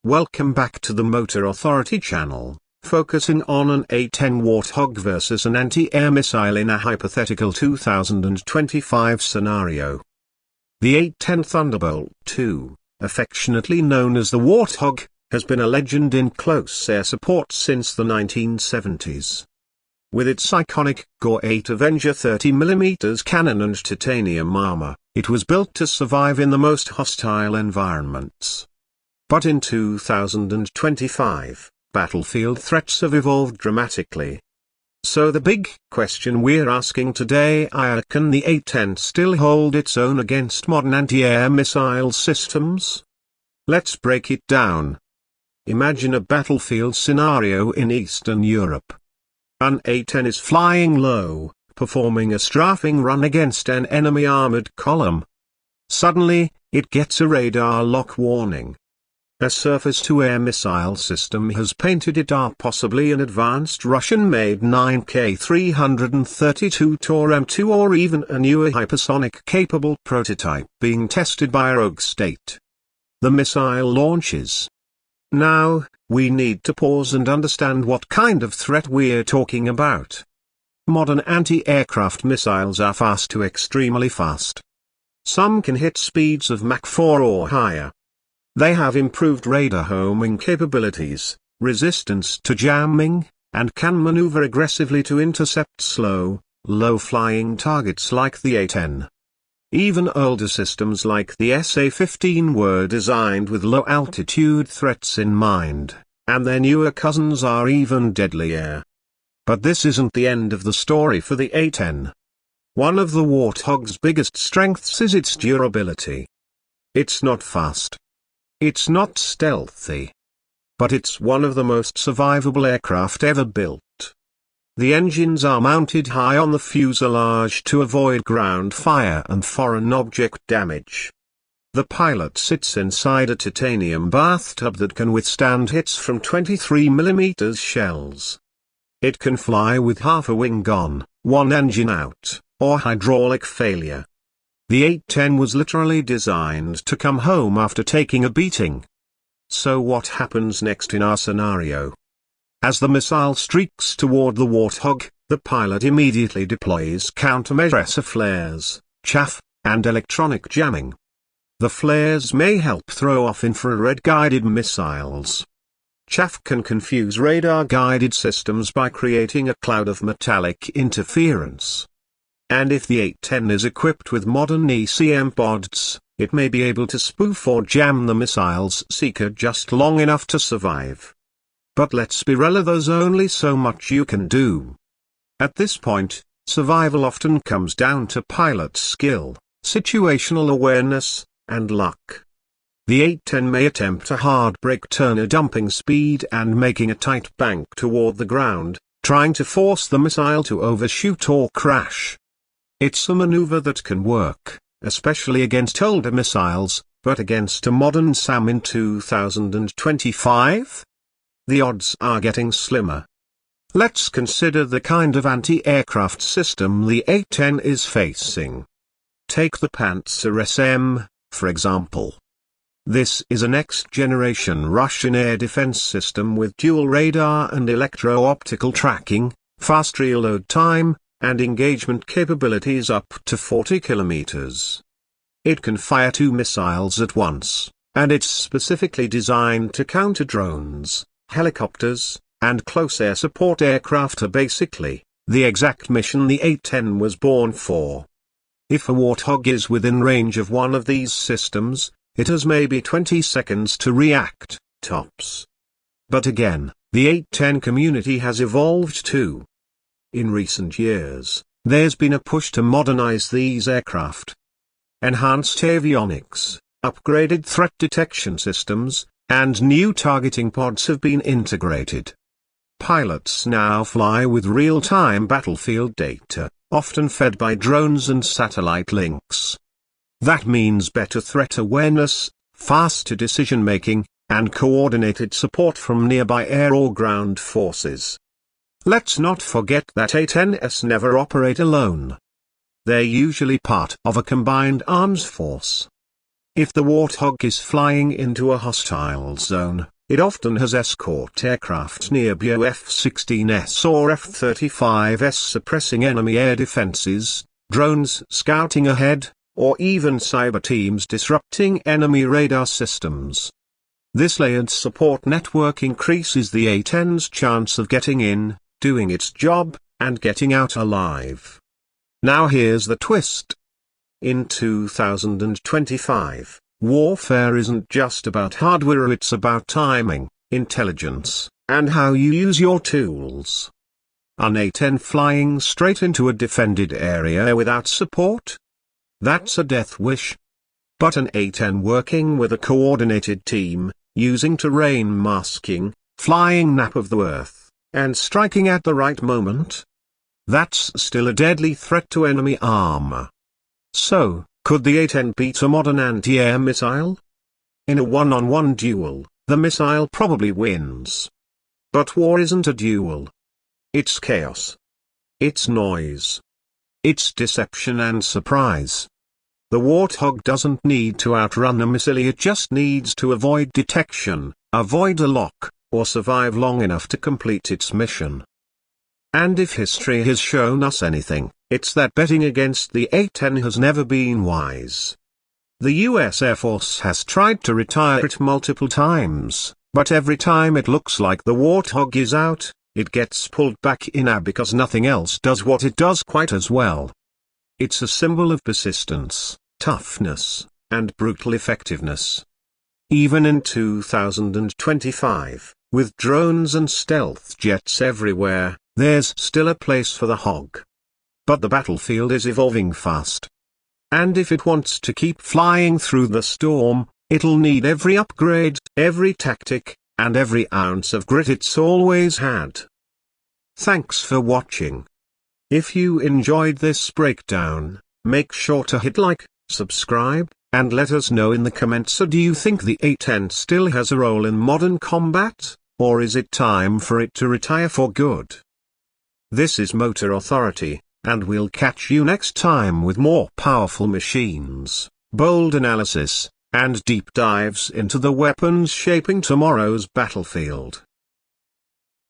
Welcome back to the Motor Authority channel, focusing on an A-10 Warthog versus an anti-air missile in a hypothetical 2025 scenario. The A-10 Thunderbolt II, affectionately known as the Warthog, has been a legend in close air support since the 1970s. With its iconic Gore 8 Avenger 30mm cannon and titanium armor, it was built to survive in the most hostile environments. But in 2025, battlefield threats have evolved dramatically. So the big question we're asking today is, can the A-10 still hold its own against modern anti-air missile systems? Let's break it down. Imagine a battlefield scenario in Eastern Europe. An A-10 is flying low, performing a strafing run against an enemy armored column. Suddenly, it gets a radar lock warning. A surface-to-air missile system has painted it, or possibly an advanced Russian-made 9K332 Tor M2, or even a newer hypersonic-capable prototype being tested by a rogue state. The missile launches. Now, we need to pause and understand what kind of threat we're talking about. Modern anti-aircraft missiles are fast to extremely fast. Some can hit speeds of Mach 4 or higher. They have improved radar homing capabilities, resistance to jamming, and can maneuver aggressively to intercept slow, low-flying targets like the A-10. Even older systems like the SA-15 were designed with low-altitude threats in mind, and their newer cousins are even deadlier. But this isn't the end of the story for the A-10. One of the Warthog's biggest strengths is its durability. It's not fast. It's not stealthy. But it's one of the most survivable aircraft ever built. The engines are mounted high on the fuselage to avoid ground fire and foreign object damage. The pilot sits inside a titanium bathtub that can withstand hits from 23mm shells. It can fly with half a wing gone, one engine out, or hydraulic failure. The A-10 was literally designed to come home after taking a beating. So what happens next in our scenario? As the missile streaks toward the Warthog, the pilot immediately deploys countermeasure flares, chaff, and electronic jamming. The flares may help throw off infrared-guided missiles. Chaff can confuse radar-guided systems by creating a cloud of metallic interference. And if the A-10 is equipped with modern ECM pods, it may be able to spoof or jam the missile's seeker just long enough to survive. But let's be real, there's only so much you can do. At this point, survival often comes down to pilot skill, situational awareness, and luck. The A-10 may attempt a hard brake turn at dumping speed and making a tight bank toward the ground, trying to force the missile to overshoot or crash. It's a maneuver that can work, especially against older missiles, but against a modern SAM in 2025? The odds are getting slimmer. Let's consider the kind of anti-aircraft system the A-10 is facing. Take the Panzer SM, for example. This is a next-generation Russian air defense system with dual radar and electro-optical tracking, fast reload time, and engagement capabilities up to 40 kilometers. It can fire 2 missiles at once, and it's specifically designed to counter drones, helicopters, and close air support aircraft, are basically the exact mission the A-10 was born for. If a Warthog is within range of one of these systems, it has maybe 20 seconds to react, tops. But again, the A-10 community has evolved too. In recent years, there's been a push to modernize these aircraft. Enhanced avionics, upgraded threat detection systems, and new targeting pods have been integrated. Pilots now fly with real-time battlefield data, often fed by drones and satellite links. That means better threat awareness, faster decision-making, and coordinated support from nearby air or ground forces. Let's not forget that A-10s never operate alone. They're usually part of a combined arms force. If the Warthog is flying into a hostile zone, It often has escort aircraft nearby, F-16s or F-35s suppressing enemy air defenses, drones scouting ahead, or even cyber teams disrupting enemy radar systems. This layered support network increases the A-10's chance of getting in, doing its job, and getting out alive. Now here's the twist. In 2025, warfare isn't just about hardware, it's about timing, intelligence, and how you use your tools. An A-10 flying straight into a defended area without support? That's a death wish. But an A-10 working with a coordinated team, using terrain masking, flying nap of the earth, and striking at the right moment? That's still a deadly threat to enemy armor. So, could the A-10 beat a modern anti-air missile? In a one-on-one duel, the missile probably wins. But war isn't a duel. It's chaos. It's noise. It's deception and surprise. The Warthog doesn't need to outrun a missile, it just needs to avoid detection, avoid a lock, or survive long enough to complete its mission. And if history has shown us anything, it's that betting against the A-10 has never been wise. The US Air Force has tried to retire it multiple times, but every time it looks like the Warthog is out, it gets pulled back in because nothing else does what it does quite as well. It's a symbol of persistence, toughness, and brutal effectiveness. Even in 2025, with drones and stealth jets everywhere, there's still a place for the Hog. But the battlefield is evolving fast. And if it wants to keep flying through the storm, it'll need every upgrade, every tactic, and every ounce of grit it's always had. Thanks for watching. If you enjoyed this breakdown, make sure to hit like, subscribe, and let us know in the comments. So do you think the A-10 still has a role in modern combat, or is it time for it to retire for good? This is Motor Authority, and we'll catch you next time with more powerful machines, bold analysis, and deep dives into the weapons shaping tomorrow's battlefield.